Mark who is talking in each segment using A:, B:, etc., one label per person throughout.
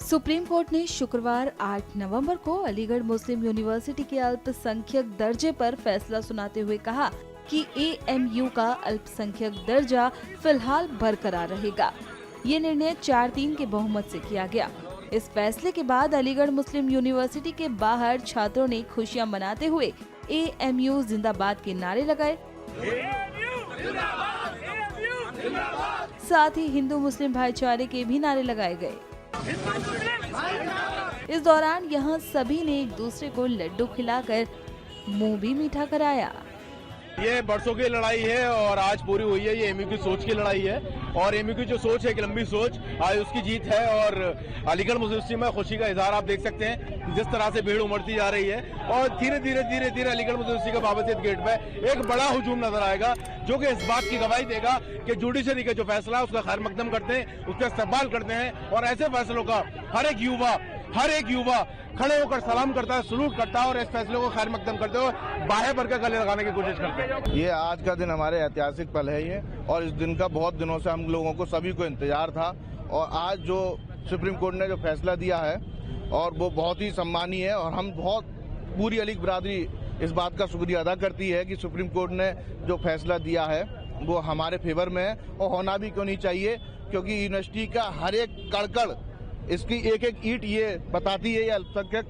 A: Supreme court ने शुक्रवार 8 नवंबर को अलीगढ़ मुस्लिम यूनिवर्सिटी के अल्पसंख्यक दर्जे पर फैसला सुनाते हुए कहा कि AMU का अल्पसंख्यक दर्जा फिलहाल बरकरार रहेगा। ये निर्णय 4-3 के बहुमत से किया गया। इस फैसले के बाद अलीगढ़ मुस्लिम यूनिवर्सिटी के बाहर छात्रों ने खुशियां मनाते हुए AMU जिंदाबाद के नारे लगाए। साथ ही हिंदू मुस्लिम भाईचारे के भी नारे लगाए गए। इस दौरान यहां सभी ने एक दूसरे को लड्डू खिलाकर मुंह भी मीठा कराया।
B: ये बरसों की लड़ाई है और आज पूरी हुई है। ये एमयू की सोच की लड़ाई है और एमयू की जो सोच है, एक लंबी सोच, आज उसकी जीत है। और अलीगढ़ मुस्लिम यूनिवर्सिटी में खुशी का इजहार आप देख सकते हैं, जिस तरह से भीड़ उमड़ती जा रही है। और धीरे धीरे अलीगढ़ मुस्लिम यूनिवर्सिटी के बाबतियत गेट पे एक बड़ा हुजूम नजर आएगा, जो कि इस बात की गवाही देगा कि जुडिशरी का जो फैसला है उसका खैर मकदम करते हैं, उसका इस्तेमाल करते हैं। और ऐसे फैसलों का हर एक युवा खड़े होकर सलाम करता है, सलूट करता है और इस फैसले को खैर मकदम करते हुए बाहें भर के गले लगाने की कोशिश करते हैं।
C: ये आज का दिन हमारे ऐतिहासिक पल है ये, और इस दिन का बहुत दिनों से हम लोगों को सभी को इंतजार था। और आज जो सुप्रीम कोर्ट ने जो फैसला दिया है और वो बहुत ही सम्मानीय है, और हम पूरी अलीग बरादरी इस बात का शुक्रिया अदा करती है कि सुप्रीम कोर्ट ने जो फैसला दिया है वो हमारे फेवर में है। और होना भी क्यों नहीं चाहिए, क्योंकि यूनिवर्सिटी का हर एक कड़कड़, इसकी एक एक ईंट ये बताती है ये अल्पसंख्यक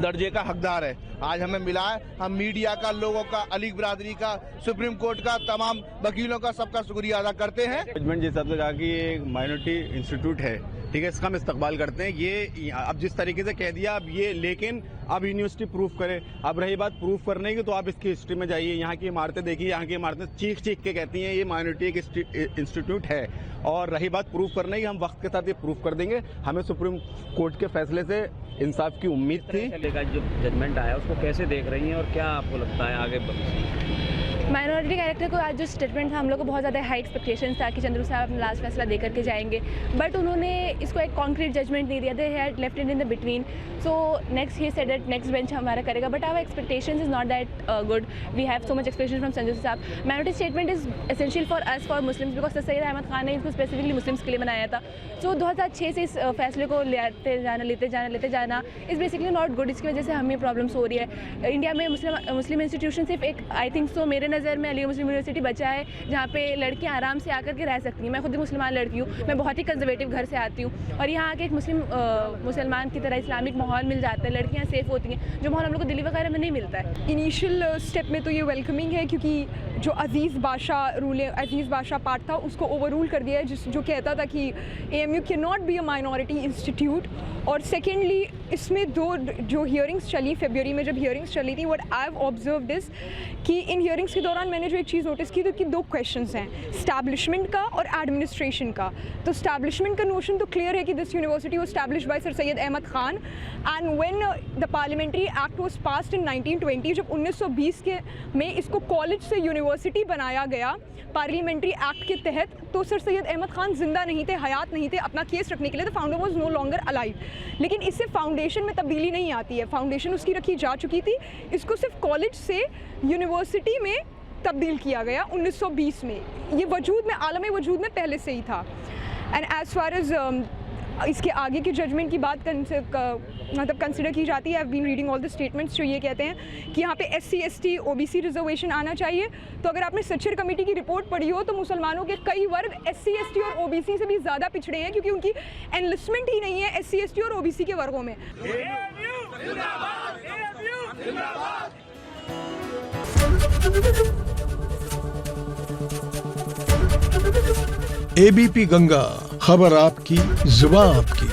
C: दर्जे का हकदार है। आज हमें मिला है। हम मीडिया का, लोगों का, अलीग बरादरी का, सुप्रीम कोर्ट का, तमाम वकीलों का, सबका शुक्रिया अदा करते हैं।
D: जजमेंट जिस हिसाब से कहा कि ये एक माइनॉरिटी इंस्टीट्यूट है, ठीक है, इसका हम इस्तकबाल करते हैं। ये अब जिस तरीके से कह दिया, अब ये, लेकिन अब यूनिवर्सिटी प्रूफ करे। अब रही बात प्रूफ करने की, तो आप इसकी हिस्ट्री में जाइए, यहाँ की इमारतें देखिए। यहाँ की इमारतें चीख के कहती हैं ये माइनॉरिटी एक इंस्टीट्यूट है। और रही बात प्रूफ करने की, हम वक्त के साथ ये प्रूफ कर देंगे। हमें सुप्रीम कोर्ट के फैसले से इंसाफ की उम्मीद थी।
E: जो जजमेंट आया उसको कैसे देख रही हैं और क्या आपको लगता है आगे?
F: माइनॉरिटी कैरेक्टर को आज जो स्टेटमेंट था, हम लोग को बहुत ज़्यादा हाई एक्सपेक्टेशंस था कि चंद्रू साहब अपना लास्ट फैसला दे करके जाएंगे, बट उन्होंने इसको एक कॉन्क्रीट जजमेंट नहीं दिया। They had left it in the between. So next he said that next bench हमारा करेगा, but our expectations is not that good. We have so much expectation from Chandru साहब। Minority statement is essential for us, for Muslims, because sir Syed Ahmad Khan ने इसको specifically Muslims के लिए बनाया था। सो 2006 से इस फैसले को लेते जाना इज़ बेसिकली नॉट गुड। इसकी वजह से हमें प्रॉब्लम्स हो रही है। इंडिया में मुस्लिम इंस्टीट्यूशन सिर्फ एक, आई थिंक सो, मेरे नज़र में अलीगढ़ मुस्लिम यूनिवर्सिटी बचा है जहाँ पे लड़कियाँ आराम से आकर के रह सकती हैं। मैं खुद ही मुसलमान लड़की हूँ, मैं बहुत ही कंजर्वेटिव घर से आती हूँ, और यहाँ आके एक मुसलमान की तरह इस्लामिक माहौल मिल जाता है, लड़कियाँ सेफ होती हैं, जो माहौल हम लोग को दिल्ली वगैरह में नहीं मिलता है।
G: इनिशियल स्टेप में तो ये वेलकमिंग है, क्योंकि जो अजीज़ बादशाह पार्ट था उसको ओवररूल कर दिया है, जो कहता था कि AMU can not be a minority institute. और सेकेंडली इसमें जो हियरिंग्स चली फरवरी में, जब हियरिंग्स चली थी, what I have observed is कि इन हियरिंग्स के दौरान मैंने जो एक चीज़ नोटिस की, तो कि दो क्वेश्चंस हैं, स्टैब्लिशमेंट का और एडमिनिस्ट्रेशन का। तो स्टैब्लिशमेंट का नोशन तो क्लियर है कि this university was established by sir Syed Ahmad Khan, and when the parliamentary act was passed in 1920, जब 1920 में इसको कॉलेज से यूनिवर्सिटी बनाया गया पार्लियामेंट्री एक्ट के तहत, तो सर सैयद अहमद खान जिंदा नहीं थे, हयात नहीं थे अपना केस रखने के लिए। The founder was no longer alive. लेकिन इससे फाउंडेशन में तब्दीली नहीं आती है। फाउंडेशन उसकी रखी जा चुकी थी, इसको सिर्फ कॉलेज से यूनिवर्सिटी में तब्दील किया गया 1920 में। ये वजूद में, आलम वजूद में पहले से ही था। एंड एज फार एज इसके आगे की जजमेंट की बात मतलब कंसिडर की जाती है, I have been reading all the statements जो ये कहते हैं कि यहाँ पे SC ST OBC रिजर्वेशन आना चाहिए। तो अगर आपने सच्चर कमेटी की रिपोर्ट पढ़ी हो, तो मुसलमानों के कई वर्ग SC ST और OBC से भी ज़्यादा पिछड़े हैं, क्योंकि उनकी एनलिस्टमेंट ही नहीं है SC ST और OBC के वर्गों में।
H: ABP गंगा, खबर आपकी, जुबान आपकी।